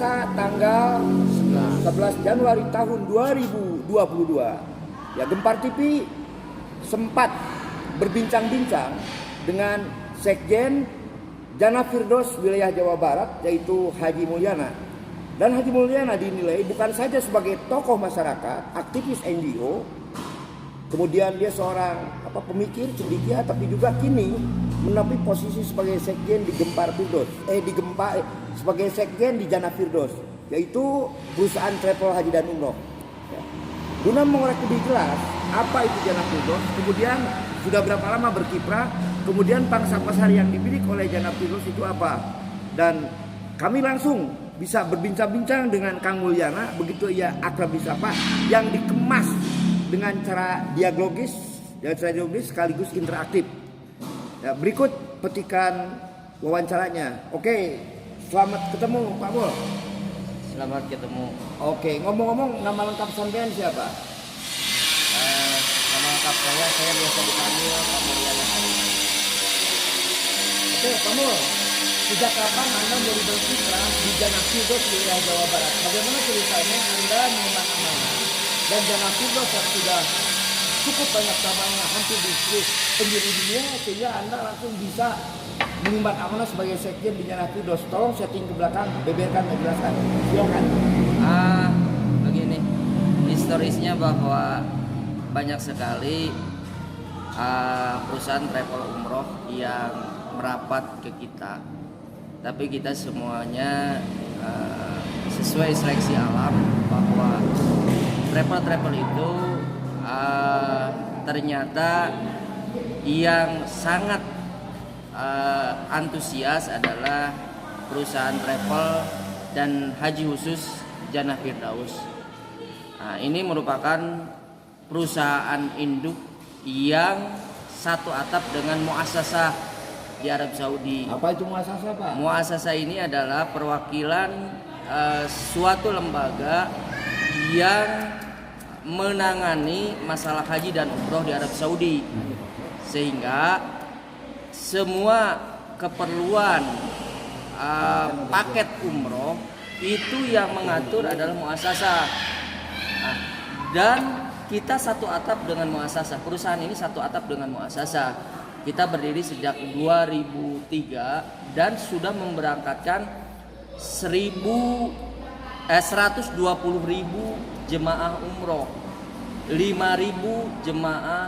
Selasa tanggal 11 Januari tahun 2022. Ya, Gempar TV sempat berbincang-bincang dengan Sekjen Jana Firdaus wilayah Jawa Barat, yaitu Haji Mulyana. Dan Haji Mulyana dinilai bukan saja sebagai tokoh masyarakat, aktivis NGO, kemudian dia seorang pemikir, cendekia, tapi juga kini menempati posisi sebagai sekjen di Gempar Firdaus, sebagai sekjen di Jana Firdaus, yaitu perusahaan travel haji dan umroh. Ya. Guna mengorek lebih jelas apa itu Jana Firdaus, kemudian sudah berapa lama berkiprah, kemudian pangsa pasar yang dimiliki oleh Jana Firdaus itu apa, dan kami langsung bisa berbincang-bincang dengan Kang Mulyana, begitu ia akrab disapa, yang dikemas dengan cara dialogis sekaligus interaktif. Ya, berikut petikan wawancaranya. Oke, selamat ketemu Pak Mul. Selamat ketemu. Oke, ngomong-ngomong, nama lengkap sampean siapa? Nama lengkap saya biasa dipanggil Pak Mulyana. Oke, Pak Mul, sejak kapan Anda mulai berkiprah di Jana Firdaus wilayah Jawa Barat? Bagaimana ceritanya Anda mengemban amanah dan Jana Firdaus yang sudah cukup banyak cabangnya, hampir di seluruh penjuru dunia, sehingga Anda langsung bisa mengemban amanah sebagai sekjen di Jana Firdaus? Tolong setting ke belakang, beberkan dan jelaskan. Silakan. Begini, historisnya bahwa banyak sekali perusahaan travel umroh yang merapat ke kita, tapi kita semuanya sesuai seleksi alam bahwa travel itu ternyata yang sangat antusias adalah perusahaan travel dan haji khusus Jana Firdaus. Nah, ini merupakan perusahaan induk yang satu atap dengan muasasah di Arab Saudi. Apa itu muasasah, Pak? Muasasah ini adalah perwakilan suatu lembaga yang menangani masalah haji dan umroh di Arab Saudi, sehingga semua keperluan paket umroh itu yang mengatur adalah muasasah. Nah, dan kita satu atap dengan muasasah. Perusahaan ini satu atap dengan muasasah. Kita berdiri sejak 2003 dan sudah memberangkatkan 120.000 jemaah umroh, 5.000 jemaah.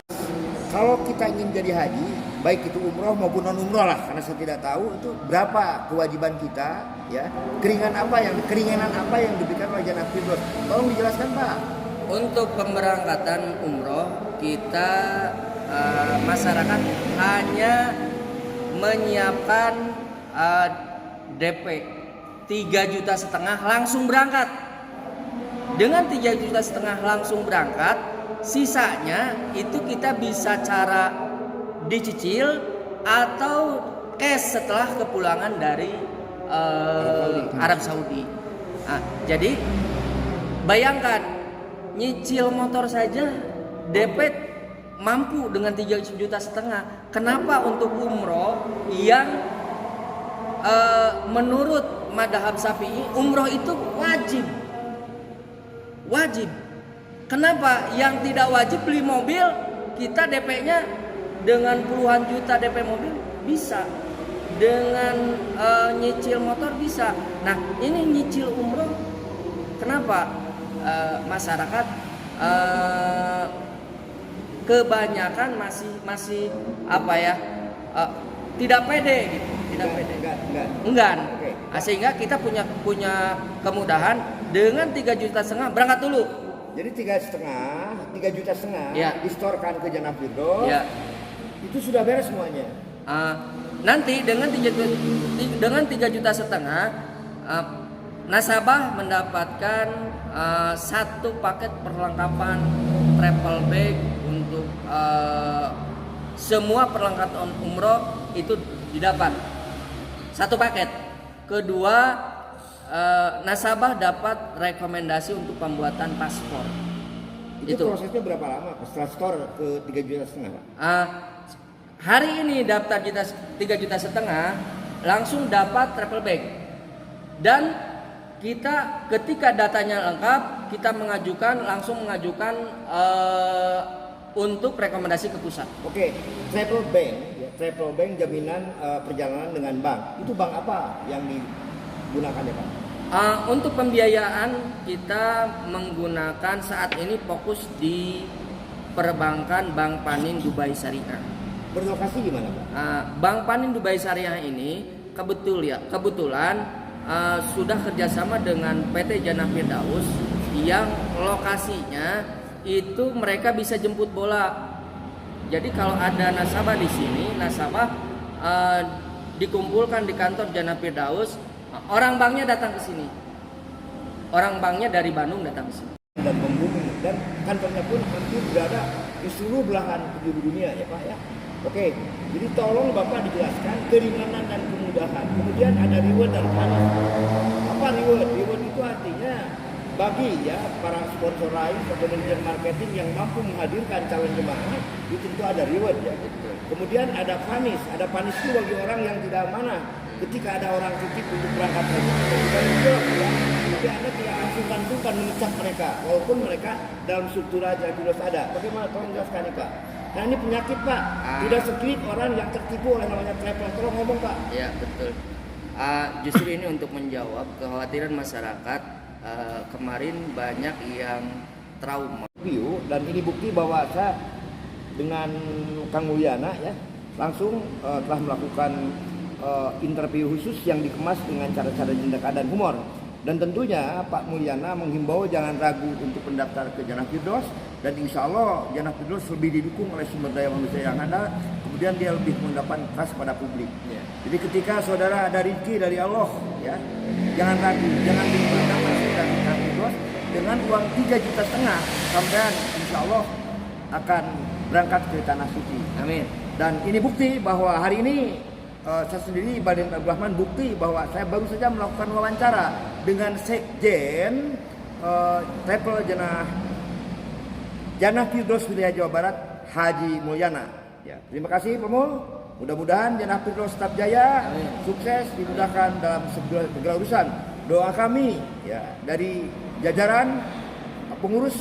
Kalau kita ingin jadi haji, baik itu umroh maupun non umroh lah, karena saya tidak tahu itu berapa kewajiban kita, ya, keringanan apa yang diberikan oleh Jana Firdaus. Tolong dijelaskan, Pak. Untuk pemberangkatan umroh kita masyarakat hanya menyiapkan DP 3,5 juta langsung berangkat. Dengan 3,5 juta langsung berangkat, sisanya itu kita bisa cara dicicil atau cash setelah kepulangan dari Arab Saudi. Nah, jadi bayangkan nyicil motor saja DP mampu dengan 3,5 juta. Kenapa untuk umroh yang menurut madhab Syafi'i umroh itu wajib. Kenapa yang tidak wajib beli mobil kita DP-nya dengan puluhan juta DP mobil bisa, dengan nyicil motor bisa. Nah, ini nyicil umroh. Kenapa masyarakat kebanyakan masih tidak pede gitu, enggan. Nah, sehingga kita punya kemudahan dengan 3,5 juta berangkat dulu. Jadi 3,5 juta ya, distorkan ke Jana Firdaus, ya. Itu sudah beres semuanya. Nanti dengan 3,5 juta nasabah mendapatkan satu paket perlengkapan travel bag untuk semua perlengkapan umroh itu didapat satu paket. Kedua, nasabah dapat rekomendasi untuk pembuatan paspor. Itu prosesnya berapa lama setelah store ke 3,5 juta, Pak? Hari ini daftar 3,5 juta langsung dapat travel bag, dan kita ketika datanya lengkap, kita langsung mengajukan untuk rekomendasi ke pusat. Oke, travel bank jaminan perjalanan dengan bank. Itu bank apa yang digunakan ya Pak? Untuk pembiayaan kita menggunakan saat ini fokus di perbankan Bank Panin Dubai Syariah. Berlokasi di mana Pak? Bank Panin Dubai Syariah ini kebetulan sudah kerjasama dengan PT Jannah Firdaus yang lokasinya itu mereka bisa jemput bola. Jadi kalau ada nasabah di sini, nasabah dikumpulkan di kantor Jannah Firdaus, orang banknya datang ke sini. Orang banknya dari Bandung datang ke sini. Dan membumi, dan kantornya pun hampir berada di seluruh belahan penjuru dunia ya Pak ya. Oke, jadi tolong Bapak dijelaskan keringanan dan kemudahan. Kemudian ada reward dan punishment. Apa reward? Reward itu artinya bagi ya para sponsor lain atau manajer marketing yang mampu menghadirkan calon jemaah, itu tentu ada reward ya. Kemudian ada punish. Ada punish itu bagi orang yang tidak amanah. Ketika ada orang titip untuk berangkat haji, tapi Anda tidak akan sungkan-sungkan mengecap mereka, walaupun mereka dalam struktur aja jelas ada. Bagaimana? Tolong jelaskan nih Pak. Nah ini penyakit Pak, tidak sedikit orang yang tertipu oleh namanya travel. Tolong ngomong Pak. Ya betul. Justru ini untuk menjawab kekhawatiran masyarakat. Kemarin banyak yang trauma. Dan ini bukti bahwa saya dengan Kang Mulyana ya langsung telah melakukan interview khusus yang dikemas dengan cara-cara jenderal dan humor. Dan tentunya Pak Mulyana menghimbau jangan ragu untuk mendaftar ke Jannah Firdaus, dan insya Allah Jannah Firdaus lebih didukung oleh sumber daya manusia yang ada, kemudian dia lebih mendapat trust pada publik. Ya. Jadi ketika saudara ada rezeki dari Allah, ya jangan ragu, jangan dipandang masuk dari Jannah Firdaus dengan uang 3,5 juta sampai insya Allah akan berangkat ke tanah suci. Amin. Dan ini bukti bahwa hari ini saya sendiri Baden Abdul Rahman bukti bahwa saya baru saja melakukan wawancara dengan Sekjen Travel Jannah Firdaus wilayah Jawa Barat Haji Mulyana. Ya, terima kasih Pak Mul. Mudah-mudahan Jannah Firdaus tetap jaya, sukses, dimudahkan dalam segala urusan. Doa kami ya dari jajaran pengurus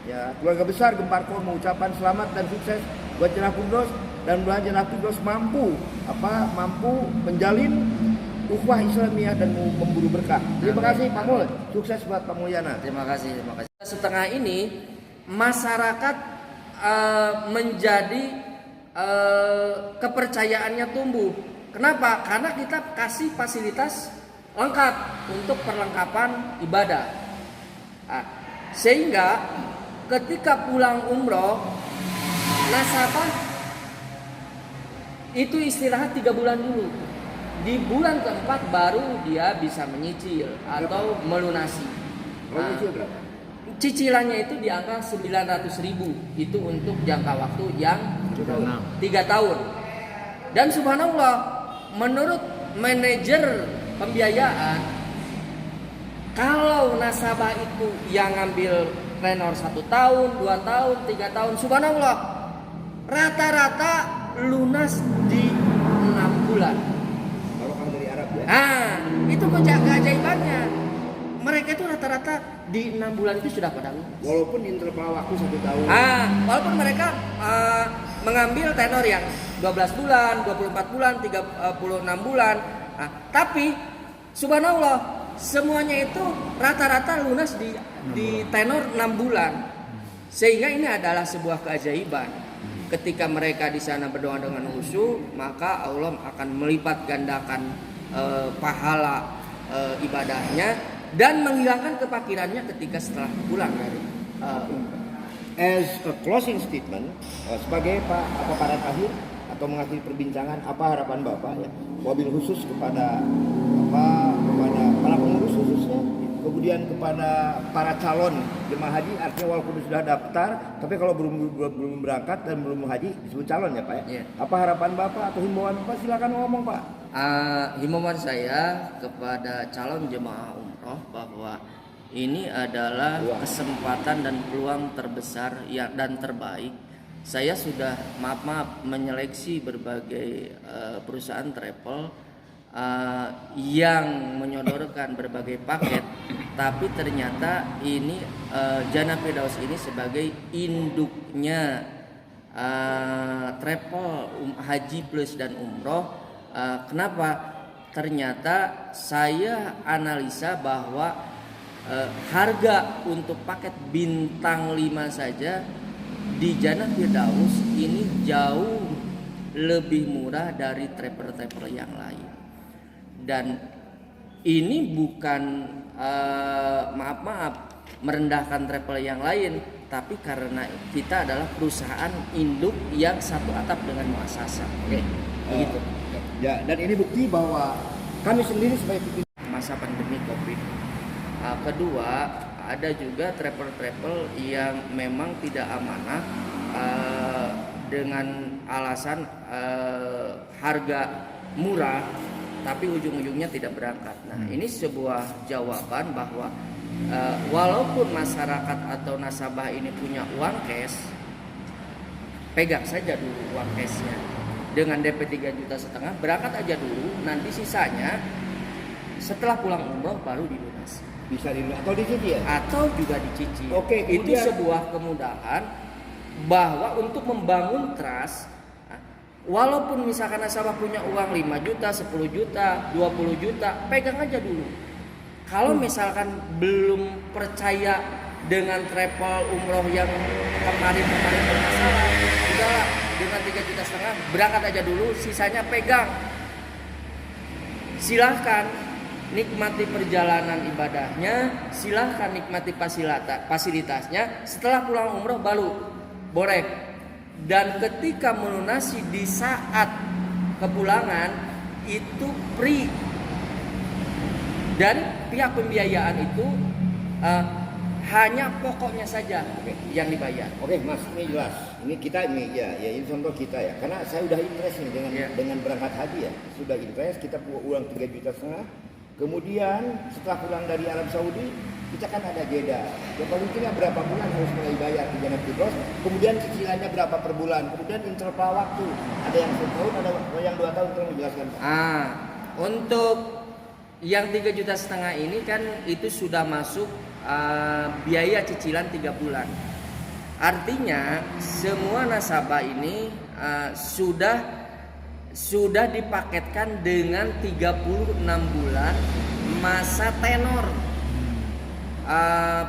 ya keluarga besar Gemparkor mengucapkan selamat dan sukses buat Jannah Firdaus, dan mudah-mudahan Jannah Firdaus mampu menjalin ukhuwah Islamiyah dan memburu berkah. Terima kasih Pak Mul, sukses buat Pak Mulyana. Terima kasih. Setengah ini masyarakat menjadi kepercayaannya tumbuh. Kenapa? Karena kita kasih fasilitas lengkap untuk perlengkapan ibadah. Sehingga ketika pulang umroh, nasabah itu istirahat 3 bulan dulu. Di bulan keempat baru dia bisa menyicil atau melunasi. Cicilannya itu di angka 900.000. Itu untuk jangka waktu yang 3 tahun. Dan subhanallah, menurut manajer pembiayaan, kalau nasabah itu yang ngambil tenor 1 tahun, 2 tahun, 3 tahun, subhanallah, rata-rata lunas di 6 bulan. Kalau kamu dari Arab ya? Itu keajaibannya. Mereka itu rata-rata di 6 bulan itu sudah pada lunas. Walaupun interval waktu 1 tahun. Walaupun mereka mengambil tenor yang 12 bulan, 24 bulan, 36 bulan. Tapi subhanallah, semuanya itu rata-rata lunas di tenor 6 bulan. Sehingga ini adalah sebuah keajaiban. Ketika mereka di sana berdoa dengan khusyuk, maka Allah akan melipat gandakan pahala ibadahnya dan menghilangkan kefakirannya ketika setelah pulang dari As a closing statement, sebagai para akhir atau mengakhiri perbincangan, apa harapan Bapak ya? Wabil khusus kepada para pengurus khususnya, kemudian kepada para calon jemaah haji, artinya walaupun sudah daftar, tapi kalau belum berangkat dan belum haji disebut calon ya Pak ya? Yeah. Apa harapan Bapak atau himbauan Bapak? Silakan ngomong Pak. Himbauan saya kepada calon jemaah umroh bahwa ini adalah kesempatan dan peluang terbesar dan terbaik. Saya sudah maaf menyeleksi berbagai perusahaan travel yang menyodorkan berbagai paket, tapi ternyata ini Jana Firdaus ini sebagai induknya travel haji plus dan umroh. Kenapa? Ternyata saya analisa bahwa harga untuk paket bintang 5 saja di Jana Firdaus ini jauh lebih murah dari travel-travel yang lain. Dan ini bukan maaf merendahkan travel yang lain, tapi karena kita adalah perusahaan induk yang satu atap dengan muasasa. Oke. Begitu. Ya, dan ini bukti bahwa kami sendiri sebagai Masa pandemi Covid. Kedua, ada juga travel-travel yang memang tidak amanah dengan alasan harga murah, tapi ujung-ujungnya tidak berangkat. Nah, ini sebuah jawaban bahwa walaupun masyarakat atau nasabah ini punya uang cash, pegang saja dulu uang cashnya dengan DP 3,5 juta, berangkat aja dulu, nanti sisanya setelah pulang umroh baru dilunasi. bisa di atau dicicil ya? Atau juga dicicil. Oke, Itu kemudian- sebuah kemudahan bahwa untuk membangun trust, walaupun misalkan nasabah punya uang 5 juta, 10 juta, 20 juta, pegang aja dulu. Kalau misalkan belum percaya dengan travel umroh yang kemarin bermasalah, udahlah dengan 3,5 juta berangkat aja dulu, sisanya pegang. Silahkan nikmati perjalanan ibadahnya, silahkan nikmati fasilitasnya. Setelah pulang umroh baru boleh. Dan ketika melunasi di saat kepulangan itu free. Dan pihak pembiayaan itu hanya pokoknya saja yang dibayar. Oke, Mas, ini jelas. Ini kita ini ini contoh kita ya. Karena saya udah interest nih dengan berangkat haji ya. Sudah interest, kita uang 3,5 juta. Kemudian setelah pulang dari Arab Saudi, kita kan ada jeda. Ya paling tidak berapa bulan harus mulai bayar di Jana Firdaus. Kemudian cicilannya berapa per bulan. Kemudian interval waktu. Ada yang 1 tahun, ada yang 2 tahun. Tolong menjelaskan. Untuk yang 3,5 juta ini kan itu sudah masuk biaya cicilan 3 bulan. Artinya semua nasabah ini sudah dipaketkan dengan 36 bulan masa tenor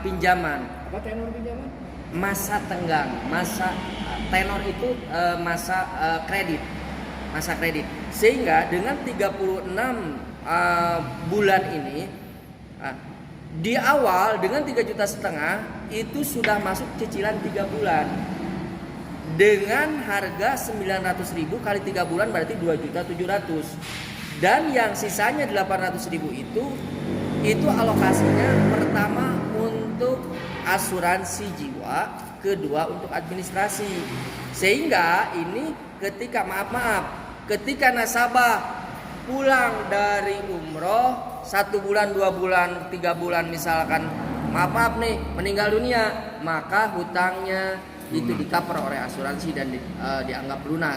pinjaman. Apa tenor pinjaman? Masa tenggang, masa tenor itu masa kredit. Masa kredit. Sehingga dengan 36 bulan ini di awal dengan 3,5 juta itu sudah masuk cicilan 3 bulan dengan harga 900.000 kali 3 bulan berarti 2.700.000, dan yang sisanya 800.000 itu alokasinya pertama untuk asuransi jiwa, kedua untuk administrasi. Sehingga ini ketika ketika nasabah pulang dari umroh 1 bulan, 2 bulan, 3 bulan misalkan maaf nih meninggal dunia, maka hutangnya itu di-cover oleh asuransi dan dianggap lunas.